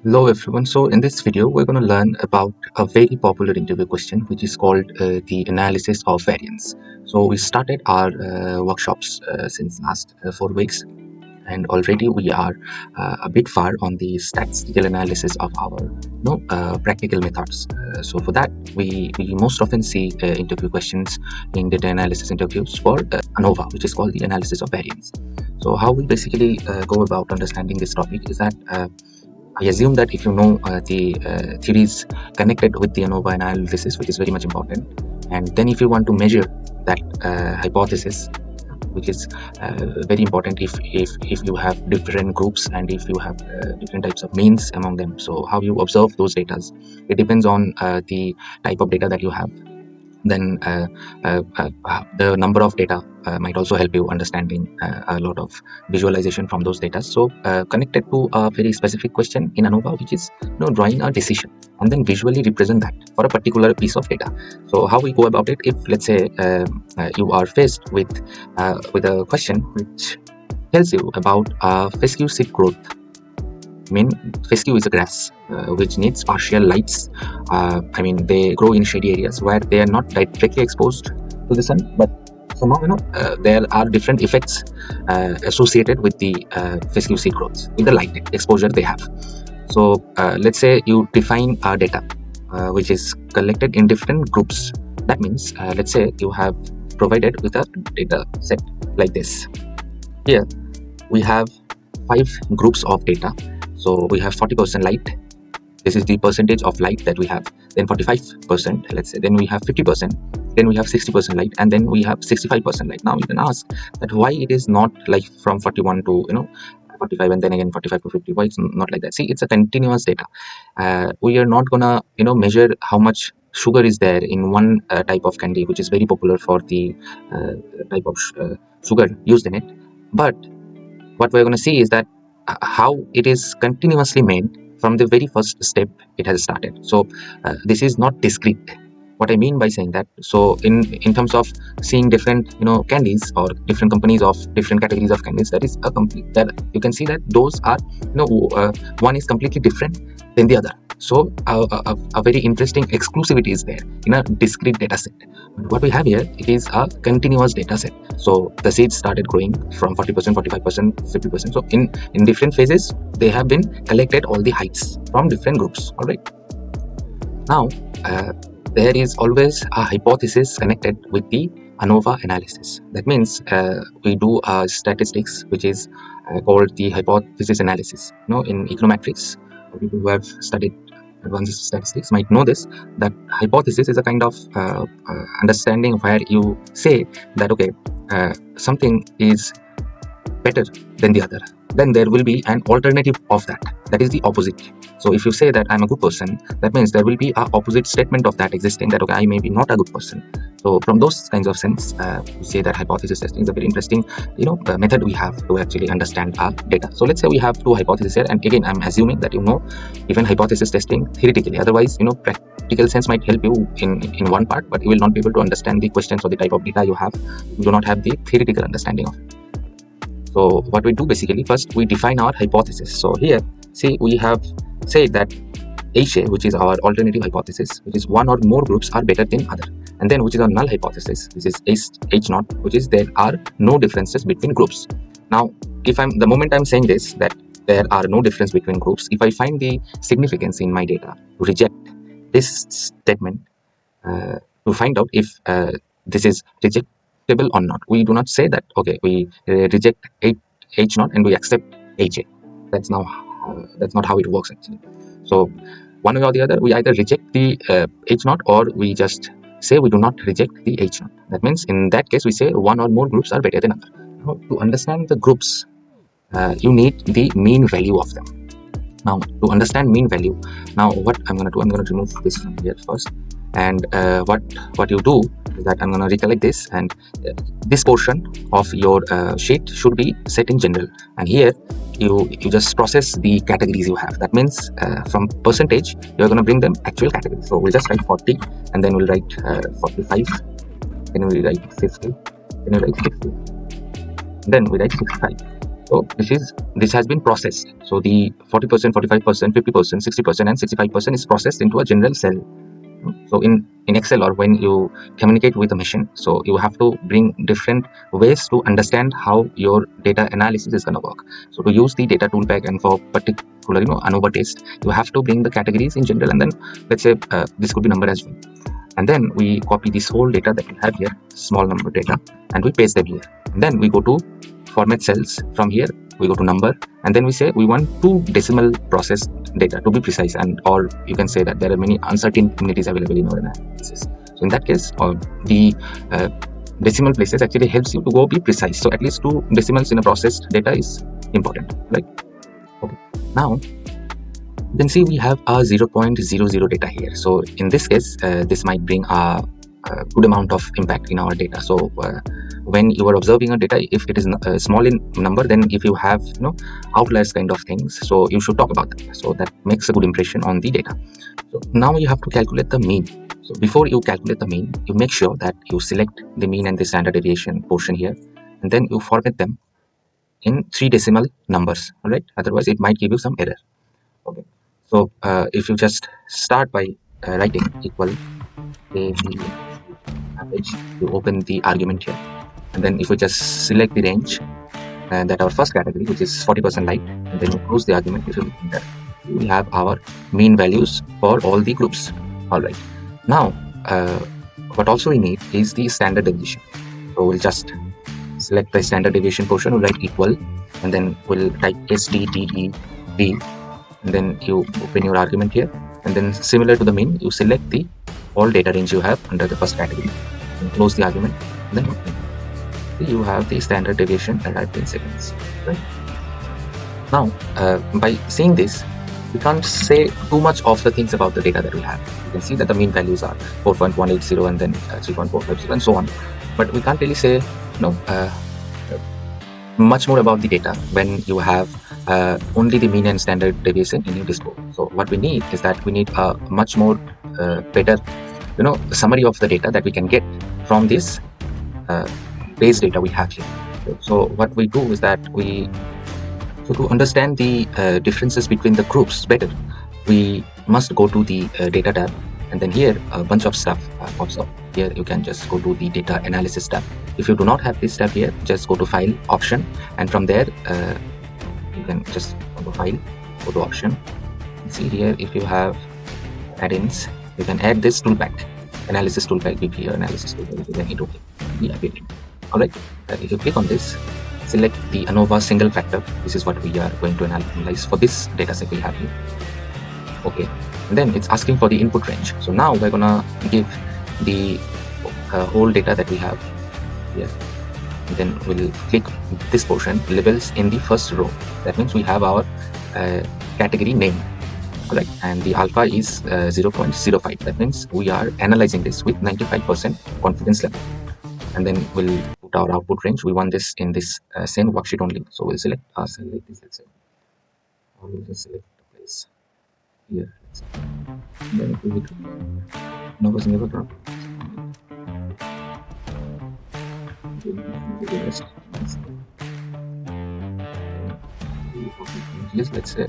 Hello everyone. So in this video, we're going to learn about a very popular interview question, which is called the analysis of variance. So we started our workshops since last 4 weeks, and already we are a bit far on the statistical analysis of our practical methods. So for that, we most often see interview questions in data analysis interviews for ANOVA, which is called the analysis of variance. So how we basically go about understanding this topic is that I assume that if you know the theories connected with the ANOVA analysis, which is very much important, and then if you want to measure that hypothesis, which is very important if you have different groups and if you have different types of means among them. So how you observe those data, it depends on the type of data that you have. Then the number of data might also help you understanding a lot of visualization from those data. So connected to a very specific question in ANOVA, which is drawing a decision and then visually represent that for a particular piece of data. So how we go about it, if let's say you are faced with a question which tells you about fescue seed growth. Fescue is a grass which needs partial lights. They grow in shady areas where they are not directly exposed to the sun, but somehow there are different effects associated with the fescue seed growth with the light exposure they have. So let's say you define data which is collected in different groups. That means let's say you have provided with a data set like this. Here we have 5 groups of data. So we have 40% light. This is the percentage of light that we have. Then 45%, let's say. Then we have 50%. Then we have 60% light, and then we have 65% light. Now you can ask that why it is not like from 41 to 45, and then again 45 to 50. Why it's not like that? See, it's a continuous data. We are not gonna measure how much sugar is there in one type of candy, which is very popular for the type of sugar used in it. But what we're gonna see is that how it is continuously made from the very first step it has started. So this is not discrete. What I mean by saying that, so in terms of seeing different candies or different companies of different categories of candies, that is a complete, that you can see that those are one is completely different than the other. So a very interesting exclusivity is there in a discrete data set. But what we have here, it is a continuous data set. So the seeds started growing from 40%, 45%, 50%. So in different phases, they have been collected all the heights from different groups. All right. Now there is always a hypothesis connected with the ANOVA analysis. That means we do statistics, which is called the hypothesis analysis. In econometrics, people who have studied advanced statistics might know this, that hypothesis is a kind of understanding where you say that okay, something is better than the other, then there will be an alternative of that is the opposite. So if you say that I'm a good person, that means there will be a opposite statement of that existing, that okay, I may be not a good person. So from those kinds of sense, we say that hypothesis testing is a very interesting method we have to actually understand our data. So let's say we have 2 hypotheses here, and again I'm assuming that even hypothesis testing theoretically, otherwise practical sense might help you in one part, but you will not be able to understand the questions or the type of data you have. You do not have the theoretical understanding of it. So what we do basically, first we define our hypothesis. So here, see, we have said that HA, which is our alternative hypothesis, which is one or more groups are better than other, and then which is our null hypothesis, which is H0, which is there are no differences between groups. Now, the moment I'm saying this, that there are no difference between groups, if I find the significance in my data to reject this statement, to find out if this is rejectable or not, we do not say that okay, we reject H0 and we accept HA. That's not how it works actually. So one way or the other, we either reject the H0 or we just say we do not reject the H0. That means in that case we say one or more groups are better than other. Now, to understand the groups, you need the mean value of them. Now to understand mean value, now what I'm going to do, I'm going to remove this from here first, and what you do is that I'm going to recollect this, and this portion of your sheet should be set in general, and here you just process the categories you have. That means from percentage you're going to bring them actual categories. So we'll just write 40, and then we'll write 45, then we'll write 50, then we'll write 60, then we write 65. So this has been processed. So the 40%, 45%, 50%, 60%, and 65% is processed into a general cell. So in Excel, or when you communicate with a machine, so you have to bring different ways to understand how your data analysis is going to work. So to use the data tool bag and for particular ANOVA test, you have to bring the categories in general, and then let's say this could be number as well. And then we copy this whole data that we have here, small number data, and we paste them here. And then we go to format cells. From here we go to number, and then we say we want 2 decimal processed data to be precise, and or you can say that there are many uncertainties available in our analysis. So in that case, the decimal places actually helps you to go be precise. So at least 2 decimals in a processed data is important, right? Okay, now you can see we have a 0.00 data here. So in this case, this might bring a good amount of impact in our data. So when you are observing a data, if it is small in number, then if you have outliers kind of things, so you should talk about that. So that makes a good impression on the data. So now you have to calculate the mean. So before you calculate the mean, you make sure that you select the mean and the standard deviation portion here, and then you format them in 3 decimal numbers. All right, otherwise it might give you some error. Okay, so if you just start by writing equal average, you open the argument here, and then if we just select the range and that our first category, which is 40% light, and then you close the argument, if you look at that, we have our mean values for all the groups. All right, now what also we need is the standard deviation. So we'll just select the standard deviation portion, we'll write equal, and then we'll type SDDEV, and then you open your argument here, and then similar to the mean, you select the all data range you have under the first category, and close the argument, and then open. You have the standard deviation arrived in seconds, right? Now by seeing this, we can't say too much of the things about the data that we have. You can see that the mean values are 4.180 and then 3.450 and so on, but we can't really say much more about the data when you have only the mean and standard deviation in your display. So what we need is that we need a much more better summary of the data that we can get from this base data we have here. So what we do is that to understand the differences between the groups better, we must go to the data tab, and then here a bunch of stuff pops up. Here you can just go to the data analysis tab. If you do not have this tab here, just go to file, option, and from there you can just go to file, go to option. See here, if you have add-ins, you can add this toolpack, analysis toolpack, BP analysis toolpack, then it will be appearing. All right, if you click on this, select the ANOVA single factor. This is what we are going to analyze for this data set we have here. Okay, and then it's asking for the input range. So now we're gonna give the whole data that we have here. And then we'll click this portion, labels in the first row. That means we have our category name. All right, and the alpha is 0.05. That means we are analyzing this with 95% confidence level. And then we'll put our output range. We want this in this same worksheet only. So we'll select this, let's say, or we'll just select the place here. Let's say. And then we will ANOVA single drop. Let's say.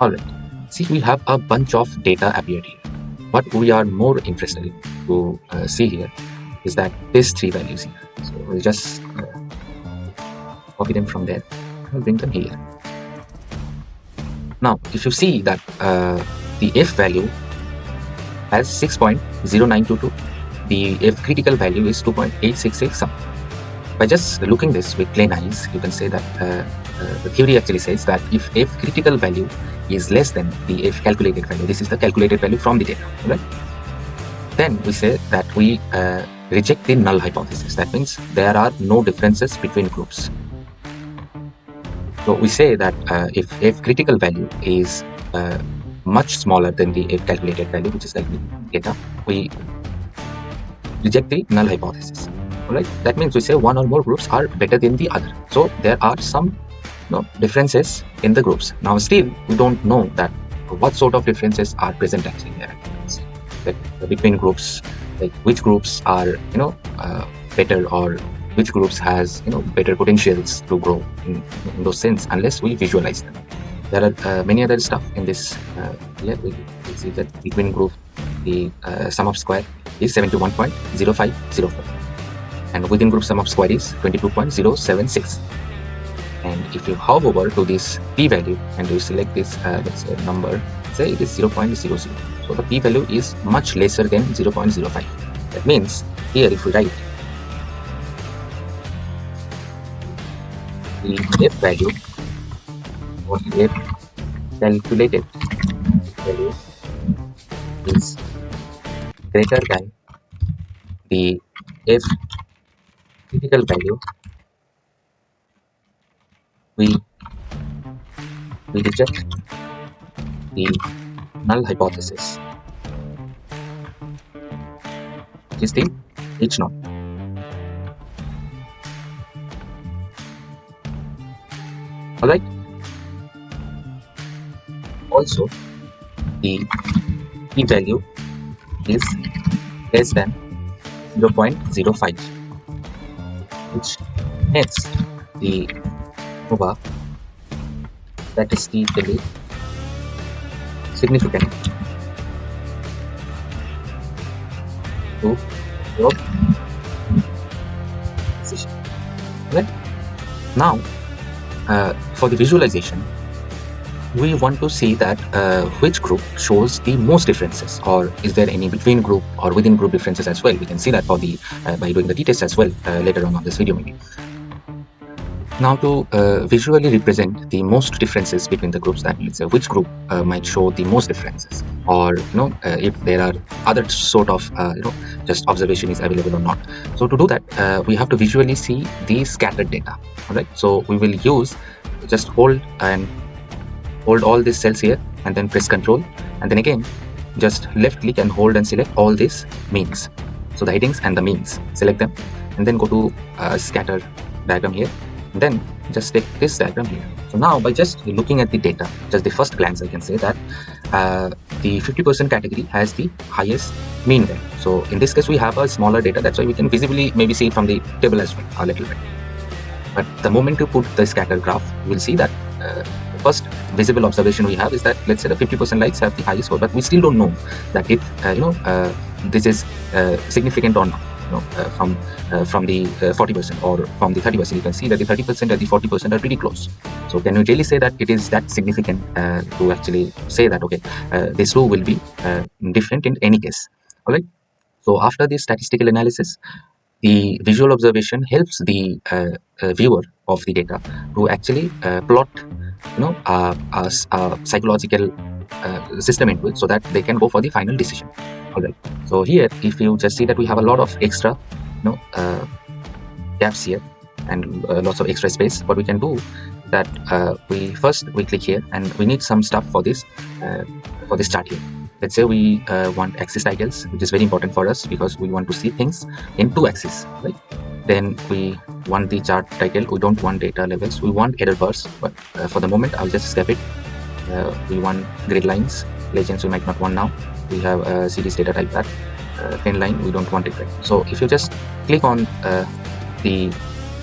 All right. See, we have a bunch of data appeared here. What we are more interested in to see here is that these 3 values here. So we'll just copy them from there. I'll bring them here. Now, if you see that the F value has 6.0922, the F critical value is 2.866 some. By just looking this with plain eyes, you can say that the theory actually says that if F critical value is less than the F calculated value, this is the calculated value from the data, right? Then we say that we reject the null hypothesis. That means there are no differences between groups. So we say that if F critical value is much smaller than the F calculated value, which is like the data, we reject the null hypothesis. Right? That means we say one or more groups are better than the other. So there are some differences in the groups. Now still we don't know that what sort of differences are present actually there. That between groups, like which groups are better or which groups has better potentials to grow in those sense unless we visualize them. There are many other stuff in this. Here we see that between group the sum of square is 71.0504, and within group sum of square is 22.076. And if you hover over to this p-value and you select this let's say number, say it is 0.00, so the p-value is much lesser than 0.05. That means here if we write the f value or f calculated value is greater than the f critical value, we reject the null hypothesis, which is the H naught. Alright. Also, the p-value is less than 0.05, which makes the ANOVA statistically significant to your decision. Right? Now, for the visualization, we want to see that which group shows the most differences, or is there any between group or within group differences as well. We can see that for the by doing the t-test as well later on this video maybe. Now to visually represent the most differences between the groups, that means which group might show the most differences, or if there are other sort of just observation is available or not. So to do that, we have to visually see the scattered data. All right. So we will use just hold all these cells here and then press Control, and then again just left click and hold and select all these means. So the headings and the means, select them and then go to scatter diagram here. And then just take this diagram here. So now by just looking at the data, just the first glance, I can say that the 50% category has the highest mean value. So in this case we have a smaller data, that's why we can visibly maybe see it from the table as well a little bit. But the moment you put the scatter graph, you will see that the first visible observation we have is that, let's say, the 50% likes have the highest score, but we still don't know that if this is significant or not. From the 40% or from the 30%, you can see that the 30% and the 40% are pretty close. So can you really say that it is that significant to actually say that okay, these two will be different in any case? All right. So after this statistical analysis, the visual observation helps the viewer of the data to actually plot a psychological system into it, so that they can go for the final decision. All right. So here, if you just see that we have a lot of extra gaps here and lots of extra space, what we can do that we click here and we need some stuff for this chart here. Let's say we want axis titles, which is very important for us because we want to see things in 2 axes, right? Then we want the chart title. We don't want data levels. We want error bars, but for the moment I'll just skip it. We want grid lines, legends we might not want now. We have a series data type that trend line, we don't want it, right? So if you just click on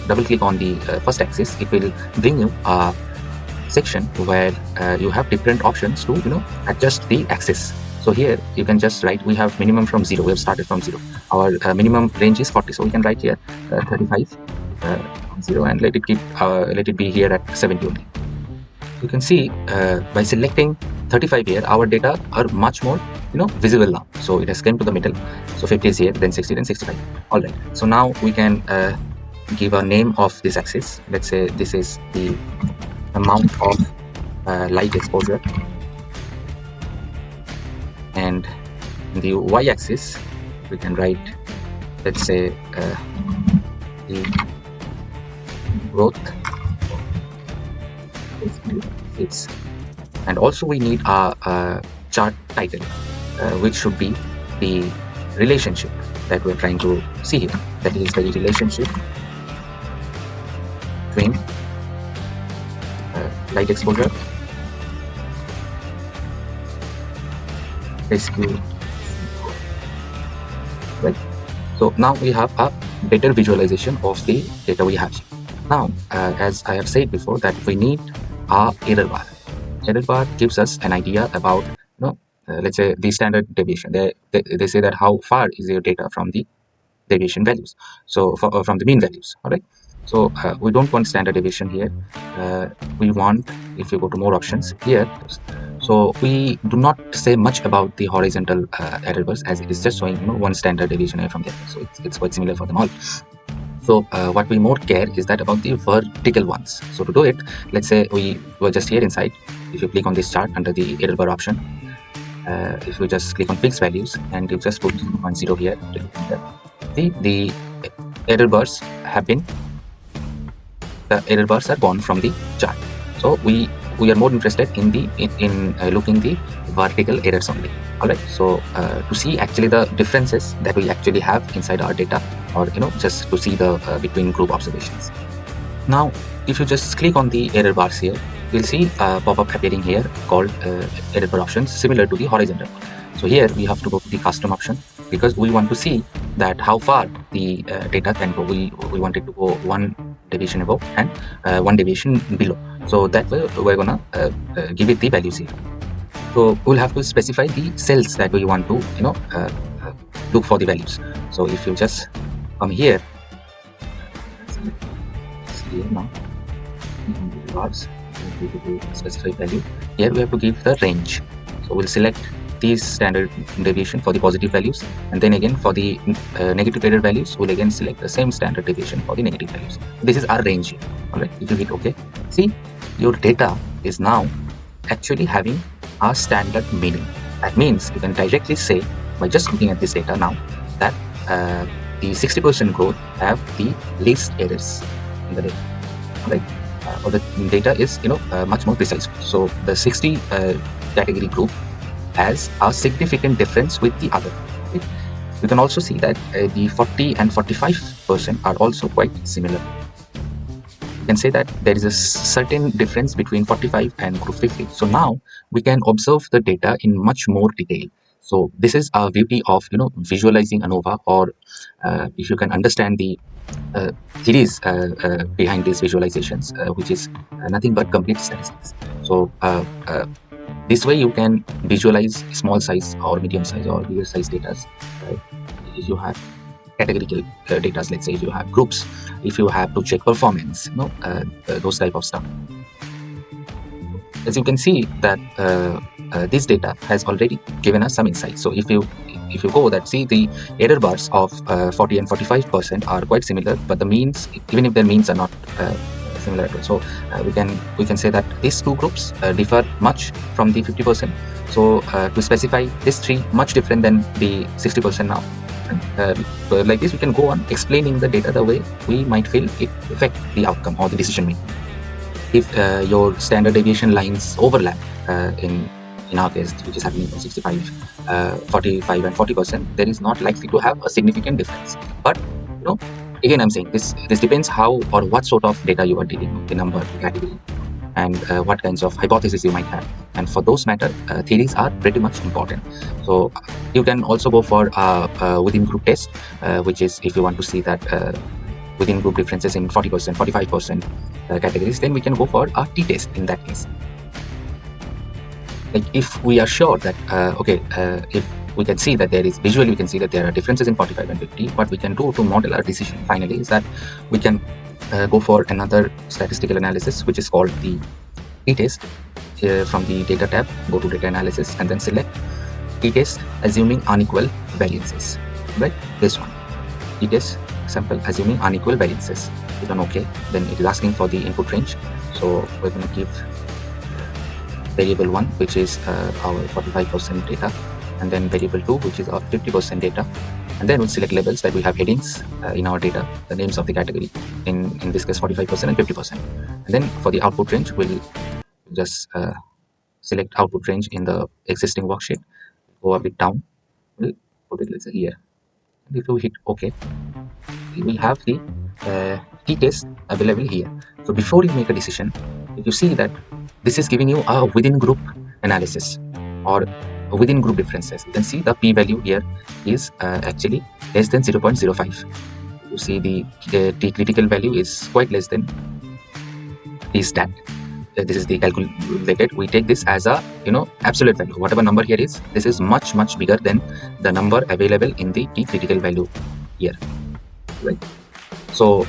double click on the first axis, it will bring you a section where you have different options to adjust the axis. So here you can just write, we have minimum from 0. We have started from 0. Our minimum range is 40, so we can write here 35 from 0 and let it be here at 70 only. You can see by selecting 35 here, our data are much more visible now. So it has come to the middle. So 50 is here, then 60, then 65. All right. So now we can give a name of this axis. Let's say this is the amount of light exposure, and in the y-axis we can write, let's say, the growth. And also we need a chart title, which should be the relationship that we're trying to see here. That is the relationship between light exposure, rescue, right? So now we have a better visualization of the data we have. Now, as I have said before, that we need our error bar. Error bar gives us an idea about, let's say, the standard deviation. They say that how far is your data from the deviation values, so from the mean values. All right, so we don't want standard deviation here. We want, if you go to more options here, so we do not say much about the horizontal error bars, as it is just showing one standard deviation here from there, so it's quite similar for them all. So what we more care is that about the vertical ones. So to do it, let's say we were just here inside. If you click on this chart under the error bar option, if you just click on fixed values and you just put 0.0 here, the error bars have been, the error bars are gone from the chart. So we are more interested in the looking the vertical errors only. All right, so to see actually the differences that we actually have inside our data, or just to see the between group observations. Now if you just click on the error bars here, you'll see a pop-up appearing here called error bar options, similar to the horizontal. So here we have to go to the custom option, because we want to see that how far the data can go. We want it to go one deviation above and one deviation below. So that way we're gonna give it the values here. So we'll have to specify the cells that we want to look for the values. So if you just come here, now specify value, here we have to give the range. So we'll select these standard deviation for the positive values, and then again for the negative error values, we'll again select the same standard deviation for the negative values. This is our range here. All right, if you hit OK, see your data is now actually having a standard meaning. That means you can directly say, by just looking at this data now, that the 60% growth have the least errors in the data. All right, or the data is much more precise. So the 60 category group has a significant difference with the other. Okay? You can also see that the 40 and 45% are also quite similar. You can say that there is a certain difference between 45 and group 50. So now we can observe the data in much more detail. So this is our beauty of visualizing ANOVA, or if you can understand the theories behind these visualizations, which is nothing but complete statistics. So this way you can visualize small size or medium size or bigger size data. If you have categorical data, let's say if you have groups, if you have to check performance, those type of stuff. As you can see that this data has already given us some insight. So if you go that, see the error bars of 40 and 45% are quite similar, but the means, even if their means are not similar at all. So we can say that these two groups differ much from the 50%. So to specify this three much different than the 60% now. Like this, we can go on explaining the data the way we might feel it affect the outcome or the decision making. If your standard deviation lines overlap in our case, which is happening from 65, 45 and 40%, there is not likely to have a significant difference. But again, I'm saying this depends how or what sort of data you are dealing with, the number, the category, and what kinds of hypotheses you might have. And for those matter, theories are pretty much important. So you can also go for within group test, which is if you want to see that within group differences in 40%, 45% categories, then we can go for a t-test in that case. Like if we are sure that if we can see that there is visually, we can see that there are differences in 45 and 50. What we can do to model our decision finally is that we can go for another statistical analysis, which is called the t-test. From the data tab, go to data analysis and then select t-test assuming unequal variances. Right, this one, t-test sample assuming unequal variances. Click on OK. Then it is asking for the input range. So we're going to give variable 1, which is our 45% data, and then variable 2, which is our 50% data. And then we'll select labels that we have headings in our data, the names of the category, in this case 45% and 50%. And then for the output range, we'll just select output range in the existing worksheet, go a bit down, we'll put it, let's say, here. And if we hit OK, we will have the t-test available here. So before you make a decision, if you see that this is giving you a within group analysis or within group differences, you can see the p-value here is actually less than 0.05. you see the T critical value is quite less than T stat. This is the calculated. We take this as a absolute value. Whatever number here is, this is much bigger than the number available in the T critical value here, right? So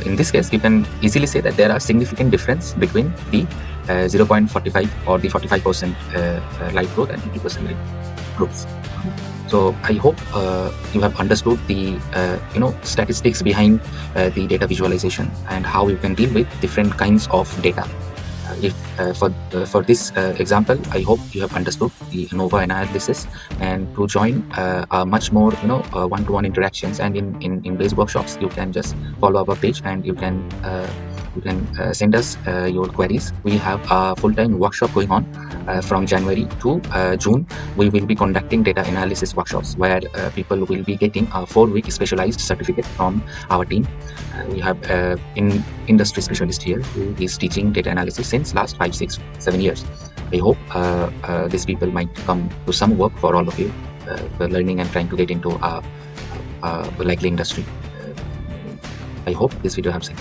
in this case, you can easily say that there are significant difference between the 0.45 or the 45% live growth and 50% live growth. So I hope you have understood the statistics behind the data visualization and how you can deal with different kinds of data. For this example, I hope you have understood the ANOVA analysis, and to join much more one-to-one interactions and in base workshops, you can just follow our page and you can send us your queries. We have a full-time workshop going on from January to June. We will be conducting data analysis workshops where people will be getting a 4-week specialized certificate from our team. We have an industry specialist here who is teaching data analysis since last 5, 6, 7 years. I hope these people might come to some work for all of you learning and trying to get into a likely industry. I hope this video helps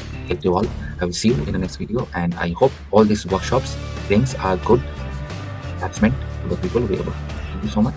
you all. I will see you in the next video, and I hope all these workshops brings a good attachment to the people available. Thank you so much.